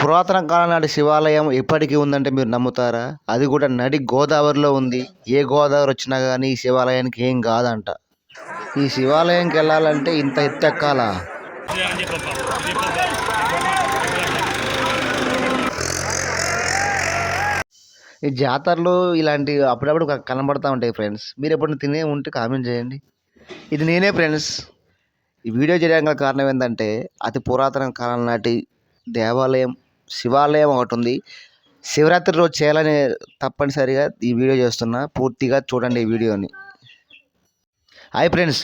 పురాతన కాలం నాటి శివాలయం ఇప్పటికీ ఉందంటే మీరు నమ్ముతారా? అది కూడా నడి గోదావరిలో ఉంది. ఏ గోదావరి వచ్చినా కానీ ఈ శివాలయానికి ఏం కాదంట. ఈ శివాలయంకి వెళ్ళాలంటే ఇంత ఎత్తెక్కాలా? ఈ జాతరలు ఇలాంటి అప్పుడప్పుడు కనబడతా ఉంటాయి ఫ్రెండ్స్. మీరు ఎప్పుడు తినే ఉంటే కామెంట్ చేయండి. ఇది నేనే ఫ్రెండ్స్. ఈ వీడియో చేయడానికి గల కారణం ఏంటంటే అతి పురాతన కాలం నాటి దేవాలయం శివాలయం ఒకటి ఉంది. శివరాత్రి రోజు చేయాలని తప్పనిసరిగా ఈ వీడియో చేస్తున్నా. పూర్తిగా చూడండి ఈ వీడియోని. హాయ్ ఫ్రెండ్స్,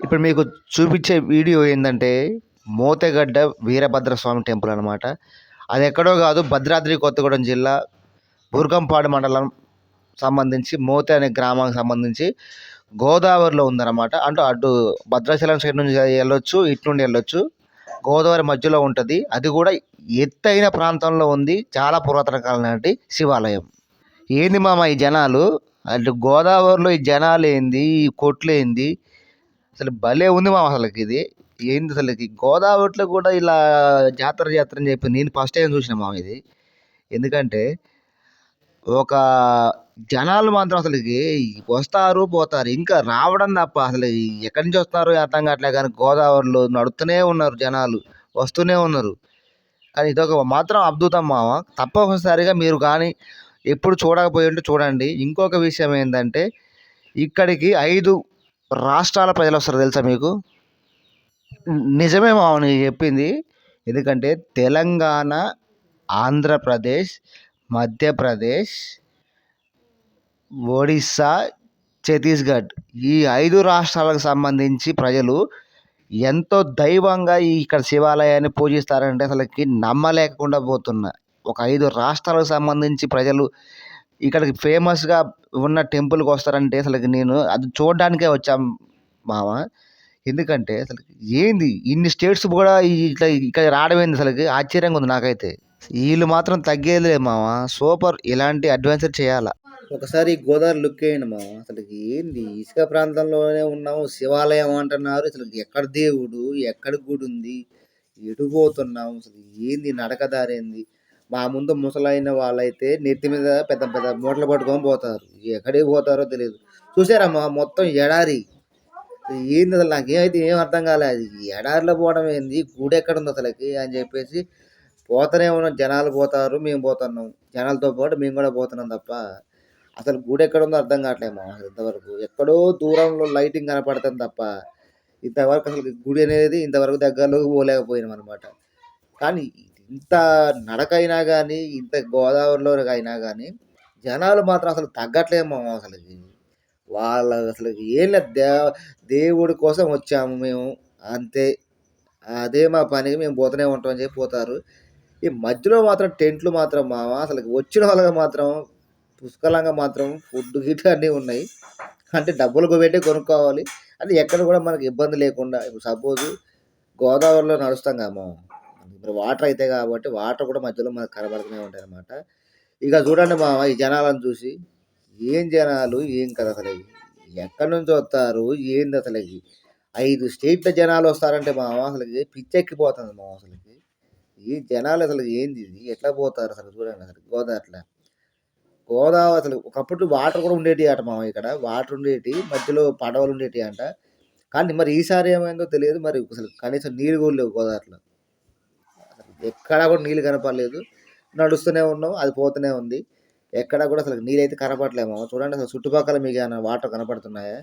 ఇప్పుడు మీకు చూపించే వీడియో ఏంటంటే మోతెగడ్డ వీరభద్రస్వామి టెంపుల్ అనమాట. అది ఎక్కడో కాదు, భద్రాద్రి కొత్తగూడెం జిల్లా బుర్గంపాడు మండలం సంబంధించి మోతే అనే గ్రామానికి సంబంధించి గోదావరిలో ఉందన్నమాట. అంటే అటు భద్రాచలం సైడ్ నుంచి వెళ్ళొచ్చు, ఇటు నుండి వెళ్ళొచ్చు. గోదావరి మధ్యలో ఉంటుంది. అది కూడా ఎత్తైన ప్రాంతంలో ఉంది. చాలా పురాతన కాలం నాటి శివాలయం. ఏంది మామ ఈ జనాలు, అటు గోదావరిలో ఈ జనాలు ఏంది, ఈ కొట్లు ఏంది, అసలు భలే ఉంది మామ. అసలుకి ఇది ఏంది, అసలుకి గోదావరిలో కూడా ఇలా జాతర అని చెప్పి నేను ఫస్ట్ టైం చూసిన మామ ఇది. ఎందుకంటే ఒక జనాలు మాత్రం అసలుకి వస్తారు పోతారు, ఇంకా రావడం తప్ప అసలు ఎక్కడి నుంచి వస్తున్నారు అర్థం కావట్లే. కానీ గోదావరిలో నడుస్తూనే ఉన్నారు జనాలు, వస్తూనే ఉన్నారు. కానీ ఇదొక మాత్రం అద్భుతం మామ. తప్పనిసరిగా మీరు కానీ ఎప్పుడు చూడకపోయి ఉంటే చూడండి. ఇంకొక విషయం ఏంటంటే ఇక్కడికి 5 రాష్ట్రాల ప్రజలు వస్తారు తెలుసా మీకు? నిజమే మామ నేను చెప్పింది. ఎందుకంటే తెలంగాణ, ఆంధ్రప్రదేశ్, మధ్యప్రదేశ్, ఒడిస్సా, ఛత్తీస్గఢ్, ఈ 5 రాష్ట్రాలకు సంబంధించి ప్రజలు ఎంతో దైవంగా ఇక్కడ శివాలయాన్ని పూజిస్తారంటే అసలుకి నమ్మలేకుండా పోతున్నా. ఒక 5 రాష్ట్రాలకు సంబంధించి ప్రజలు ఇక్కడికి ఫేమస్గా ఉన్న టెంపుల్కి వస్తారంటే అసలుకి నేను అది చూడడానికే వచ్చాం మామ. ఎందుకంటే అసలు ఏంది ఇన్ని స్టేట్స్ కూడా ఇట్లా ఇక్కడ రావడం ఏంది, అసలుకి ఆశ్చర్యంగా ఉంది నాకైతే. వీళ్ళు మాత్రం తగ్గేదిలే మామ, సూపర్. ఇలాంటి అడ్వెంచర్ చేయాలా. ఒకసారి గోదావరి లుక్ వేయండి మామ. అసలు ఏంది, ఇసుక ప్రాంతంలోనే ఉన్నాము, శివాలయం అంటున్నారు. అసలు ఎక్కడ దేవుడు, ఎక్కడ గుడి ఉంది, ఎటు పోతున్నాము, అసలు ఏంది నడకదారేంది. మా ముందు ముసలైన వాళ్ళైతే నెత్తి మీద పెద్ద పెద్ద మూటలు పట్టుకొని పోతారు. ఎక్కడికి పోతారో తెలియదు. చూసారమ్మా మొత్తం ఎడారి. ఏంది అసలు నాకేమైతే ఏం అర్థం కాలేదు. అది ఎడారిలో పోవడం ఏంది, గుడి ఎక్కడ ఉంది అసలుకి అని చెప్పేసి పోతూనే ఉన్నాం. జనాలు పోతారు, మేము పోతున్నాం. జనాలతో పాటు మేము కూడా పోతున్నాం తప్ప అసలు గుడి ఎక్కడ ఉందో అర్థం కావట్లేమో. ఇంతవరకు ఎక్కడో దూరంలో లైటింగ్ కనపడతాం తప్ప ఇంతవరకు అసలు గుడి అనేది ఇంతవరకు దగ్గరలోకి పోలేకపోయినాం అనమాట. కానీ ఇంత నడకైనా కానీ, ఇంత గోదావరిలో అయినా కానీ జనాలు మాత్రం అసలు తగ్గట్లేమో. అసలు వాళ్ళ అసలు ఏం లేదు, దేవుడి కోసం వచ్చాము మేము అంతే, అదే మా పనికి మేము పోతూనే ఉంటాం అని చెప్పి పోతారు. ఈ మధ్యలో మాత్రం టెంట్లు మాత్రం మామ అసలు వచ్చిన వాళ్ళగా మాత్రం పుష్కలంగా మాత్రం ఫుడ్ గిట్ అన్నీ ఉన్నాయి. అంటే డబ్బులు పెట్టి కొనుక్కోవాలి. అంటే ఎక్కడ కూడా మనకి ఇబ్బంది లేకుండా. ఇప్పుడు సపోజు గోదావరిలో నడుస్తాం కామో, ఇప్పుడు వాటర్ అయితే కాబట్టి వాటర్ కూడా మధ్యలో మనకు కనబడుతూనే ఉంటాయి అన్నమాట. ఇక చూడండి మామ ఈ జనాలను చూసి, ఏం జనాలు ఏం కదా అసలు, ఎక్కడి నుంచి వస్తారు ఏంది అసలుకి. 5 స్టేట్ల జనాలు వస్తారంటే మామ అసలుకి పిచ్చెక్కిపోతుంది మామ. అసలుకి ఈ జనాలు అసలు ఏంది, ఇది ఎట్లా పోతారు అసలు చూడండి. అసలు గోదావరి అసలు ఒకప్పుడు వాటర్ కూడా ఉండేటి అట మామ. ఇక్కడ వాటర్ ఉండేటి, మధ్యలో పడవలు ఉండేటి అంట. కానీ మరి ఈసారి ఏమైందో తెలియదు. మరి అసలు కనీసం నీళ్ళు కూడా లేవు గోదావరిలో. ఎక్కడా కూడా నీళ్ళు కనపడలేదు. నడుస్తూనే ఉన్నాం, అది పోతూనే ఉంది. ఎక్కడా కూడా అసలు నీళ్ళైతే కనపడలేమో. చూడండి అసలు చుట్టుపక్కల మీకు ఏమైనా వాటర్ కనపడుతున్నాయా?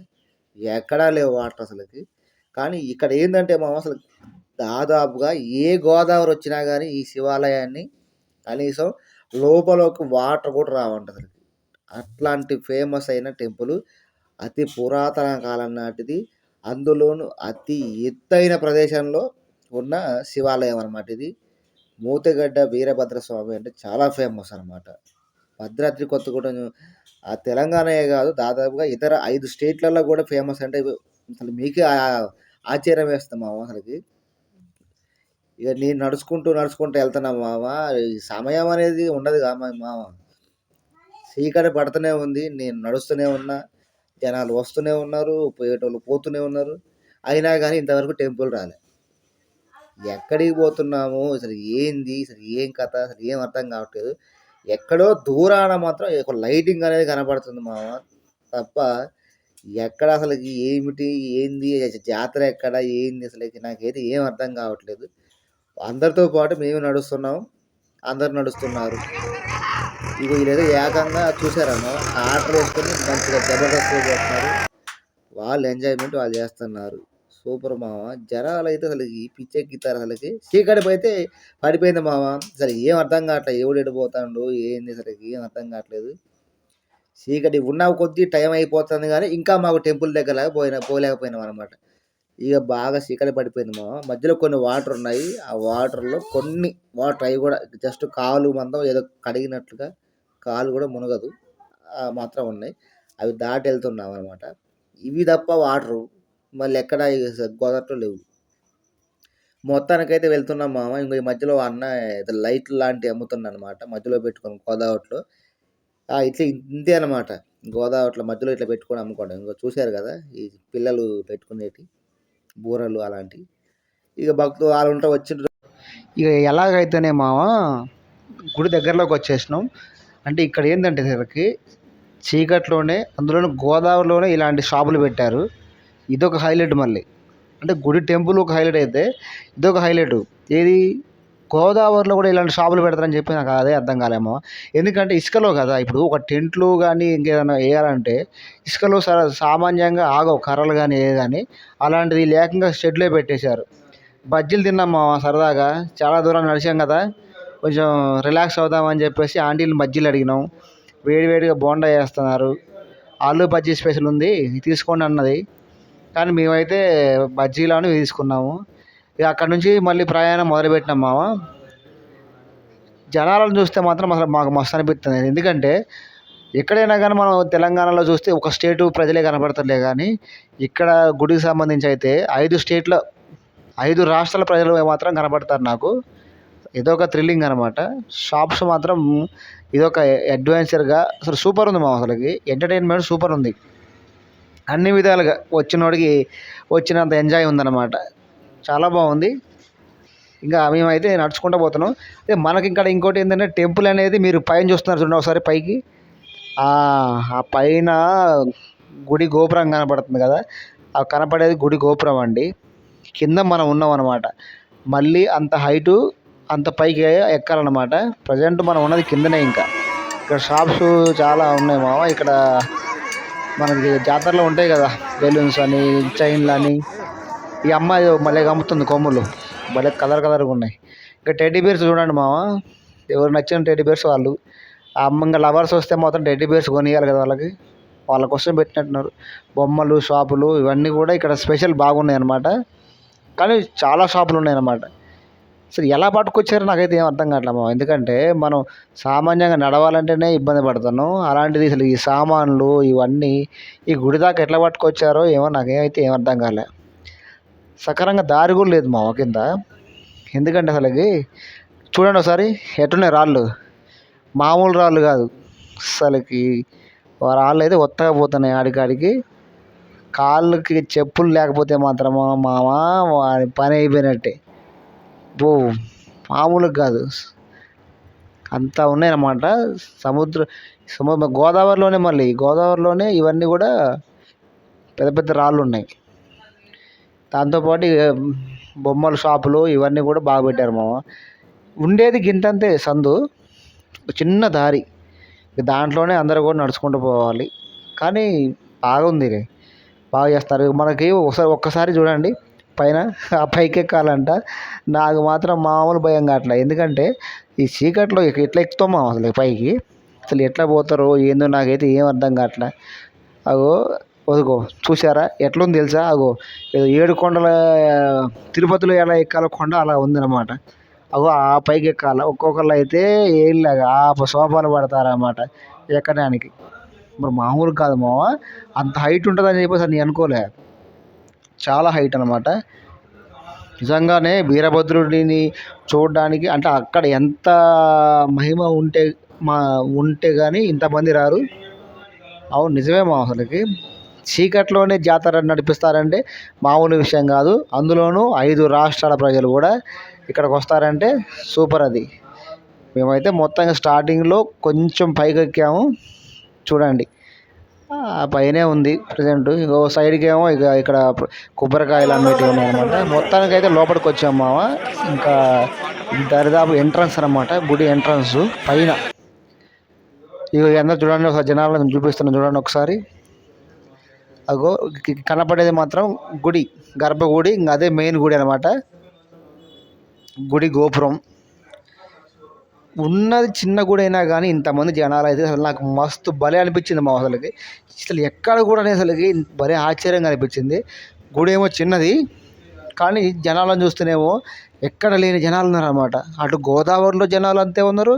ఎక్కడా లేవు వాటర్ అసలుకి. కానీ ఇక్కడ ఏంటంటే మామ అసలు దాదాపుగా ఏ గోదావరి వచ్చినా కానీ ఈ శివాలయాన్ని కనీసం లోపలకు వాటర్ కూడా రావంట అసలు. అట్లాంటి ఫేమస్ అయిన టెంపుల్, అతి పురాతన కాలం నాటిది. అందులోనూ అతి ఎత్తైన ప్రదేశంలో ఉన్న శివాలయం అనమాట ఇది. మోతెగడ్డ వీరభద్రస్వామి అంటే చాలా ఫేమస్ అనమాట. భద్రాద్రి కొత్తగూడెం తెలంగాణయే కాదు, దాదాపుగా ఇతర 5 స్టేట్లలో కూడా ఫేమస్. అంటే అసలు మీకే ఆశ్చర్యం వేస్తాం మామ. అసలుకి ఇక నేను నడుచుకుంటూ వెళ్తున్నా మామ. ఈ సమయం అనేది ఉండదు మామ. చీకటి పడుతూనే ఉంది, నేను నడుస్తూనే ఉన్నా, జనాలు వస్తూనే ఉన్నారు, పోయేటోళ్ళు పోతూనే ఉన్నారు. అయినా కానీ ఇంతవరకు టెంపుల్ రాలే. ఎక్కడికి పోతున్నాము అసలు ఏంది అసలు ఏం కథ అసలు ఏం అర్థం కావట్లేదు. ఎక్కడో దూరాన మాత్రం ఒక లైటింగ్ అనేది కనపడుతుంది మామ. తప్ప ఎక్కడ అసలుకి ఏమిటి ఏంది జాతర ఎక్కడ ఏంది అసలుకి నాకైతే ఏం అర్థం కావట్లేదు. అందరితో పాటు మేము నడుస్తున్నాం, అందరు నడుస్తున్నారు. ఇగో వీళ్ళేదో ఏకంగా చూసారమ్మా ఆటలు వేసుకొని మంచిగా జబర్దస్త్ చేస్తున్నారు. వాళ్ళు ఎంజాయ్మెంట్ వాళ్ళు చేస్తున్నారు. సూపర్ మామ. జనాలు అయితే అసలుకి పిచ్చెక్కిత్తారు అసలుకి. చీకటి అయితే పడిపోయింది మామ. అసలు ఏం అర్థం కావట్లేదు. ఎవడు ఎటు పోతాండు ఏంది అసలుకి ఏం అర్థం కావట్లేదు. చీకటి ఉన్న కొద్దీ టైం అయిపోతుంది కానీ ఇంకా మాకు టెంపుల్ దగ్గర పోలేకపోయినాం అనమాట. ఇక బాగా చీకటి పడిపోయింది మామ. మధ్యలో కొన్ని వాటర్ ఉన్నాయి. ఆ వాటర్లో కొన్ని వాటర్ అవి కూడా జస్ట్ కాలు మందం ఏదో కడిగినట్లుగా కాలు కూడా మునగదు మాత్రం ఉన్నాయి. అవి దాటి వెళ్తున్నాం అనమాట. ఇవి తప్ప వాటరు మళ్ళీ ఎక్కడ గోదావరిలో లేవు. మొత్తానికైతే వెళ్తున్నాం మామ. ఇంకో ఈ మధ్యలో అన్న లైట్లు లాంటివి అమ్ముతున్నాడు అనమాట. మధ్యలో పెట్టుకొని గోదావరిలో ఇట్లా ఇంతే అనమాట. గోదావరిలో మధ్యలో ఇట్లా పెట్టుకొని అమ్ముకోవడం. ఇంకో చూశారు కదా ఈ పిల్లలు పెట్టుకునేటి బూరలు అలాంటివి. ఇక భక్తులు వాళ్ళు ఉంటే వచ్చిండ్రు. ఇక ఎలాగైతేనే మామ గుడి దగ్గరలోకి వచ్చేసినాం. అంటే ఇక్కడ ఏంటంటే వీళ్ళకి చీకట్లోనే అందులోనే గోదావరిలోనే ఇలాంటి షాపులు పెట్టారు. ఇదొక హైలైట్ మళ్ళీ. అంటే గుడి టెంపుల్ ఒక హైలైట్ అయితే ఇదొక హైలైట్. ఏది గోదావరిలో కూడా ఇలాంటి షాపులు పెడతారని చెప్పి నాకు అదే అర్థం కాలేమో. ఎందుకంటే ఇసుకలో కదా ఇప్పుడు ఒక టెంట్లు కానీ ఇంకేదైనా వేయాలంటే ఇసుకలో సామాన్యంగా ఆగవు కర్రలు కానీ ఏ కానీ. అలాంటిది లేకుండా షెడ్లే పెట్టేశారు. బజ్జీలు తిన్నాము సరదాగా. చాలా దూరం నడిచాం కదా కొంచెం రిలాక్స్ అవుదామని చెప్పేసి ఆంటీలు బజ్జీలు అడిగినాం. వేడివేడిగా బోండా వేస్తున్నారు. ఆలు బజ్జీ స్పెషల్ ఉంది తీసుకోండి అన్నది. కానీ మేమైతే బజ్జీలను తీసుకున్నాము. ఇక అక్కడ నుంచి మళ్ళీ ప్రయాణం మొదలుపెట్టినాం మామ. జనాలను చూస్తే మాత్రం అసలు మాకు మస్తు అనిపిస్తుంది. ఎందుకంటే ఎక్కడైనా కానీ మనం తెలంగాణలో చూస్తే ఒక స్టేటు ప్రజలే కనపడతారులే కానీ ఇక్కడ గుడికి సంబంధించి అయితే 5 స్టేట్ల 5 రాష్ట్రాల ప్రజలు మాత్రం కనపడతారు నాకు. ఇదొక థ్రిల్లింగ్ అనమాట. షాప్స్ మాత్రం ఇదొక అడ్వెంచర్గా అసలు సూపర్ ఉంది మామ. అసలుకి ఎంటర్టైన్మెంట్ సూపర్ ఉంది. అన్ని విధాలుగా వచ్చినోడికి వచ్చినంత ఎంజాయ్ ఉందన్నమాట. చాలా బాగుంది. ఇంకా మేమైతే నడుచుకుంటూ పోతున్నాం. అదే మనకి ఇక్కడ ఇంకోటి ఏంటంటే టెంపుల్ అనేది మీరు పైన చూస్తున్నారు చూడండి ఒకసారి పైకి. ఆ పైన గుడి గోపురం కనపడుతుంది కదా ఆ కనపడేది గుడి గోపురం అండి. కింద మనం ఉన్నాం అనమాట. మళ్ళీ అంత హైటు అంత పైకి ఎక్కాలన్నమాట. ప్రజెంట్ మనం ఉన్నది కిందనే. ఇంకా ఇక్కడ షాప్స్ చాలా ఉన్నాయి మామ. ఇక్కడ మనకి జాతరలో ఉంటాయి కదా బెలూన్స్ అని చైన్లు అని. ఈ అమ్మాయి మళ్ళీ అమ్ముతుంది కొమ్ములు. భలే కలర్గా ఉన్నాయి. ఇంకా టెడ్డీ బేర్స్ చూడండి మామ. ఎవరు నచ్చిన టెడ్డీ బేర్స్ వాళ్ళు. ఆ అమ్మ ఇంకా లవర్స్ వస్తే మాత్రం టెడ్డీ బేర్స్ కొనియాలి కదా వాళ్ళ కోసం పెట్టినట్టున్నారు. బొమ్మలు షాపులు ఇవన్నీ కూడా ఇక్కడ స్పెషల్ బాగున్నాయి అన్నమాట. కానీ చాలా షాపులు ఉన్నాయన్నమాట. అసలు ఎలా పట్టుకొచ్చారో నాకైతే ఏం అర్థం కావట్లేదు మామ. ఎందుకంటే మనం సామాన్యంగా నడవాలంటేనే ఇబ్బంది పడుతున్నాం. అలాంటిది అసలు ఈ సామాన్లు ఇవన్నీ ఈ గుడి దాకా ఎట్లా పట్టుకొచ్చారో ఏమో నాకేమైతే ఏం అర్థం కాలే. సక్రమంగా దారి కూడా లేదు మామ కింద. ఎందుకంటే అసలుకి చూడండి ఒకసారి ఎట్టున్నాయి రాళ్ళు. మామూలు రాళ్ళు కాదు అసలుకి. రాళ్ళు అయితే ఒత్తగా పోతున్నాయి ఆడికాడికి. కాళ్ళకి చెప్పులు లేకపోతే మాత్రమా మామ వాడి పని అయిపోయినట్టే. మామూలుగా కాదు అంతా ఉన్నాయన్నమాట. గోదావరిలోనే మళ్ళీ గోదావరిలోనే ఇవన్నీ కూడా పెద్ద పెద్ద రాళ్ళు ఉన్నాయి. దాంతోపాటు బొమ్మల షాపులు ఇవన్నీ కూడా బాగా పెట్టారు మామ. ఉండేది గింతంతే సందు, చిన్న దారి. దాంట్లోనే అందరూ కూడా నడుచుకుంటూ పోవాలి. కానీ బాగుంది, బాగా చేస్తారు. మనకి ఒక్కసారి చూడండి పైన ఆ పైకి ఎక్కాలంట. నాకు మాత్రం మామూలు భయం కావట్లేదు. ఎందుకంటే ఈ చీకట్లో ఎట్లా ఎక్కుతామో అసలు పైకి. అసలు ఎట్లా పోతారో ఏందో నాకైతే ఏం అర్థం కావట్లేదు. అగో వదుకో చూసారా ఎట్లుంది తెలుసా? అగో ఏదో 7 కొండల తిరుపతిలో ఎలా ఎక్కాలో కొండ అలా ఉందన్నమాట. అగో ఆ పైకి ఎక్కాలి. ఒక్కొక్కళ్ళు అయితే ఏళ్ళగా సోపాలు పడతారన్నమాట ఎక్కడానికి. మరి మామూలు కాదు మామ. అంత హైట్ ఉంటుందని చెప్పేసి నేను అనుకోలే. చాలా హైట్ అనమాట. నిజంగానే వీరభద్రుడిని చూడడానికి అంటే అక్కడ ఎంత మహిమ ఉంటే కానీ ఇంతమంది రారు. అవును నిజమే మా అసలుకి. చీకట్లోనే జాతర నడిపిస్తారంటే మామూలు విషయం కాదు. అందులోనూ 5 రాష్ట్రాల ప్రజలు కూడా ఇక్కడికి వస్తారంటే సూపర్ అది. మేమైతే మొత్తంగా స్టార్టింగ్లో కొంచెం పైకెక్కాము చూడండి. పైనే ఉంది ప్రజెంట్. ఇంకో సైడ్కి ఏమో ఇక్కడ కొబ్బరికాయలు అమ్మేటివి ఉన్నాయన్నమాట. మొత్తానికి అయితే లోపలికి వచ్చాము మామ. ఇంకా దరిదాపు ఎంట్రన్స్ అనమాట, గుడి ఎంట్రన్స్ పైన. ఇక ఎంత చూడండి, ఒకసారి జనాలను చూపిస్తున్నాను చూడండి ఒకసారి. అగో కనపడేది మాత్రం గుడి, గర్భగుడి. ఇంకా అదే మెయిన్ గుడి అనమాట. గుడి గోపురం ఉన్నది చిన్న గుడి అయినా కానీ ఇంతమంది జనాలు అయితే అసలు నాకు మస్తు భలే అనిపించింది మా అసలుకి. అసలు ఎక్కడ కూడా అసలుకి భలే ఆశ్చర్యంగా అనిపించింది. గుడి ఏమో చిన్నది కానీ జనాలను చూస్తేనేమో ఎక్కడ లేని జనాలు ఉన్నారన్నమాట. అటు గోదావరిలో జనాలు అంతే ఉన్నారు,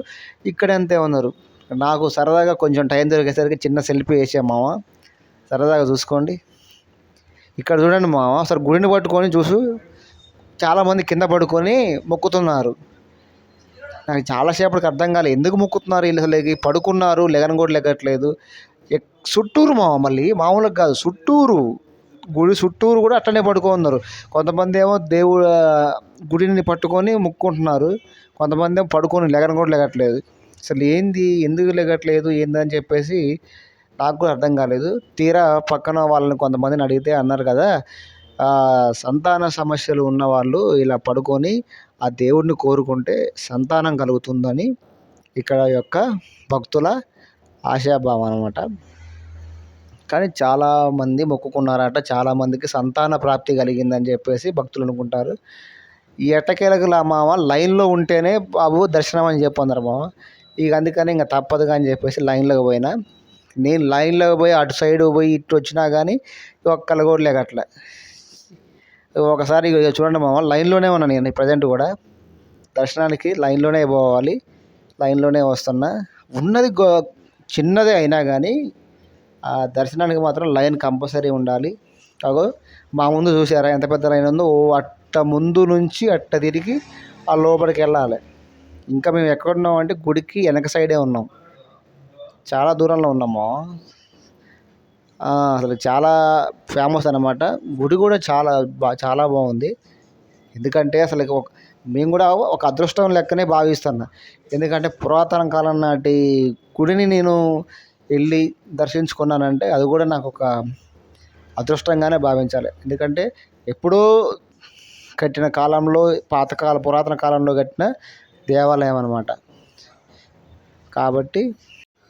ఇక్కడ అంతే ఉన్నారు. నాకు సరదాగా కొంచెం టైం దొరికేసరికి చిన్న సెల్ఫీ వేసాం మామ. సరదాగా చూసుకోండి. ఇక్కడ చూడండి మామ, అసలు గుడిని పట్టుకొని చాలామంది కింద పడుకొని మొక్కుతున్నారు. నాకు చాలాసేపటికి అర్థం కాలేదు ఎందుకు మొక్కుతున్నారు వీళ్ళు. అసలు పడుకున్నారు, లెగన్ కూడా లెగట్లేదు. చుట్టూరు మామ, మళ్ళీ మామూలుగా కాదు, చుట్టూరు గుడి చుట్టూరు కూడా అట్లనే పడుకున్నారు. కొంతమంది ఏమో దేవుడు గుడిని పట్టుకొని మొక్కుంటున్నారు, కొంతమంది ఏమో పడుకొని లెగన్ కూడా లెగట్లేదు. అసలు ఏంది, ఎందుకు లెగట్లేదు ఏందని చెప్పేసి నాకు కూడా అర్థం కాలేదు. తీరా పక్కన వాళ్ళని కొంతమందిని అడిగితే అన్నారు కదా, సంతాన సమస్యలు ఉన్నవాళ్ళు ఇలా పడుకొని ఆ దేవుడిని కోరుకుంటే సంతానం కలుగుతుందని ఇక్కడ యొక్క భక్తుల ఆశాభావం అనమాట. కానీ చాలామంది మొక్కుకున్నారట, చాలామందికి సంతాన ప్రాప్తి కలిగిందని చెప్పేసి భక్తులు అనుకుంటారు. ఈ ఎట్టకేలకు మామ లైన్లో ఉంటేనే బాబు దర్శనం అని చెప్పన్నారు మామ. ఇక అందుకని ఇంకా తప్పదుగా అని చెప్పేసి లైన్లోకి పోయినా. నేను లైన్లోకి పోయి అటు సైడ్ పోయి ఇటు వచ్చినా కానీ ఒక్కళ్ళు కూడా లేకట్లే. ఒకసారి చూడండి మామ, లైన్లోనే ఉన్నాను నేను ప్రజెంట్ కూడా. దర్శనానికి లైన్లోనే పోవాలి, లైన్లోనే వస్తున్నా. ఉన్నది చిన్నదే అయినా కానీ ఆ దర్శనానికి మాత్రం లైన్ కంపల్సరీ ఉండాలి. అగో మా ముందు చూసారా ఎంత పెద్ద లైన్ ఉందో. అట్ట ముందు నుంచి అట్ట తిరిగి ఆ లోపలికి వెళ్ళాలి. ఇంకా మేము ఎక్కడున్నాం అంటే గుడికి వెనక సైడే ఉన్నాం, చాలా దూరంలో ఉన్నాము. అసలు చాలా ఫేమస్ అనమాట. గుడి కూడా చాలా బాగుంది. ఎందుకంటే అసలు మేము కూడా ఒక అదృష్టం లెక్కనే భావిస్తున్నా. ఎందుకంటే పురాతన కాలం నాటి గుడిని నేను వెళ్ళి దర్శించుకున్నానంటే అది కూడా నాకు ఒక అదృష్టంగానే భావించాలి. ఎందుకంటే ఎప్పుడో కట్టిన కాలంలో, పురాతన కాలంలో కట్టిన దేవాలయం అనమాట. కాబట్టి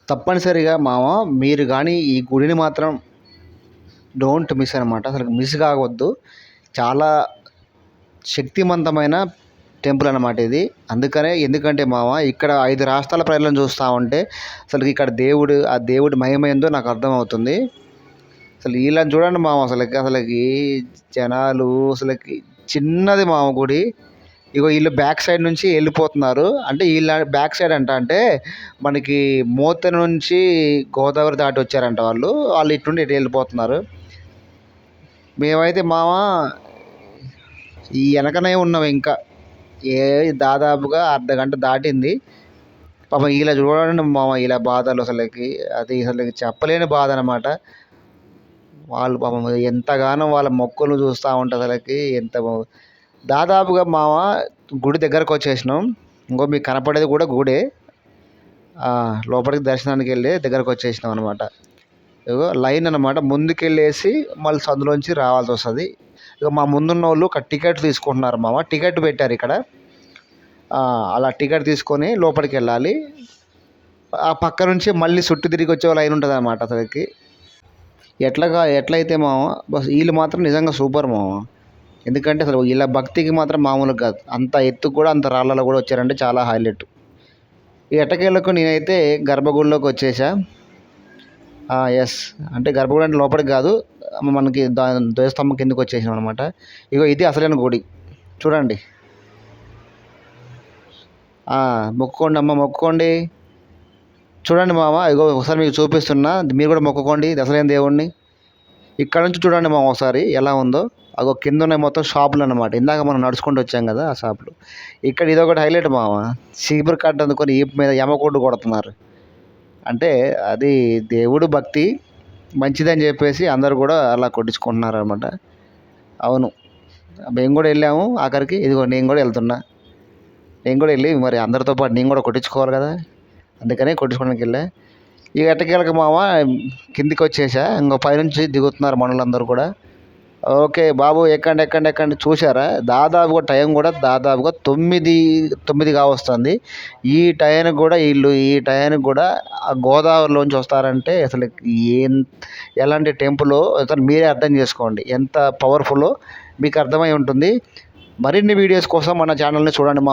తప్పనిసరిగా మామ మీరు కానీ ఈ గుడిని మాత్రం డోంట్ మిస్ అనమాట. అసలు మిస్ కావద్దు. చాలా శక్తివంతమైన టెంపుల్ అనమాట ఇది. ఎందుకంటే మామ ఇక్కడ 5 రాష్ట్రాల ప్రజలను చూస్తూ ఉంటే అసలు ఇక్కడ ఆ దేవుడి మహిమ ఏందో నాకు అర్థమవుతుంది. అసలు వీళ్ళని చూడండి మామ, అసలుకి జనాలు చిన్నది మామ గుడి. ఇగో వీళ్ళు బ్యాక్ సైడ్ నుంచి వెళ్ళిపోతున్నారు. అంటే వీళ్ళ బ్యాక్ సైడ్ అంటే మనకి మోత నుంచి గోదావరి దాటి వచ్చారంట వాళ్ళు ఇటు నుండి ఇటు వెళ్ళిపోతున్నారు. మేమైతే మామ ఈ వెనకనే ఉన్నాం. ఇంకా దాదాపుగా అర్ధగంట దాటింది. పాపం ఇలా చూడండి మామ, ఇలా బాధలు అసలుకి చెప్పలేని బాధ అనమాట. వాళ్ళు పాపం ఎంతగానో వాళ్ళ మొక్కులు చూస్తూ ఉంటే అసలుకి దాదాపుగా మామ గుడి దగ్గరకు వచ్చేసినాం. ఇంకో మీకు కనపడేది కూడా గుడే. లోపలికి దర్శనానికి వెళ్ళి దగ్గరకు వచ్చేసినాం అనమాట. ఇగో లైన్ అనమాట, ముందుకెళ్ళేసి మళ్ళీ సందులోంచి రావాల్సి వస్తుంది. ఇక మా ముందున్న వాళ్ళు ఒక టికెట్ తీసుకుంటున్నారు మామ. టికెట్ పెట్టారు ఇక్కడ. అలా టికెట్ తీసుకొని లోపలికి వెళ్ళాలి. ఆ పక్క నుంచి మళ్ళీ చుట్టూ తిరిగి వచ్చే లైన్ ఉంటుంది అనమాట. అసలుకి ఎట్లయితే మామ బస్ వీళ్ళు మాత్రం నిజంగా సూపర్ మామ. ఎందుకంటే అసలు వీళ్ళ భక్తికి మాత్రం మామూలుగా కాదు. అంత ఎత్తుకు కూడా, అంత రాళ్ళలో కూడా వచ్చారంటే చాలా హైలైట్. ఈ ఎట్టకేళ్ళకు నేనైతే గర్భగుడిలోకి వచ్చేసా. ఎస్, అంటే గర్భగుడి అంటే లోపలికి కాదు, మనకి ధ్వజస్తంభం కిందకి వచ్చేసాం అనమాట. ఇగో ఇది అసలైన గుడి చూడండి. మొక్కుకోండి అమ్మ, మొక్కుకోండి. చూడండి మామ, ఇగో ఒకసారి మీకు చూపిస్తున్నా, మీరు కూడా మొక్కుకోండి అసలైన దేవుడిని. ఇక్కడ నుంచి చూడండి మామ ఒకసారి ఎలా ఉందో. అగో కింద ఉన్నాయి మొత్తం షాపులు అనమాట. ఇందాక మనం నడుచుకుంటూ వచ్చాం కదా ఆ షాపులు. ఇక్కడ ఇదొకటి హైలైట్ మామ. చీపురు కట్ట అందుకొని ఈపు మీద యమకొడ్డు కొడుతున్నారు. అంటే అది దేవుడు భక్తి. మంచిదని చెప్పేసి అందరు కూడా అలా కొట్టించుకుంటున్నారు అనమాట. అవును, మేము కూడా వెళ్ళాము ఆఖరికి. ఇదిగో నేను కూడా వెళ్తున్నా. నేను కూడా వెళ్ళి మరి అందరితో పాటు నేను కూడా కొట్టించుకోవాలి కదా, అందుకనే కొట్టించుకోవడానికి వెళ్ళా. ఇక ఎట్టకేలకు మామ కిందికి వచ్చేసా. ఇంకో పైనుంచి దిగుతున్నారు మనులందరూ కూడా. ఓకే బాబు, ఎక్కండి ఎక్కండి ఎక్కండి. చూసారా, దాదాపుగా టైం కూడా దాదాపుగా 9 కావస్తుంది. ఈ టైంకి కూడా ఆ గోదావరిలోంచి వస్తారంటే అసలు ఏం ఎలాంటి టెంపుల్ అసలు మీరే అర్థం చేసుకోండి, ఎంత పవర్ఫుల్లో మీకు అర్థమై ఉంటుంది. మరిన్ని వీడియోస్ కోసం మన ఛానల్ని చూడండి మా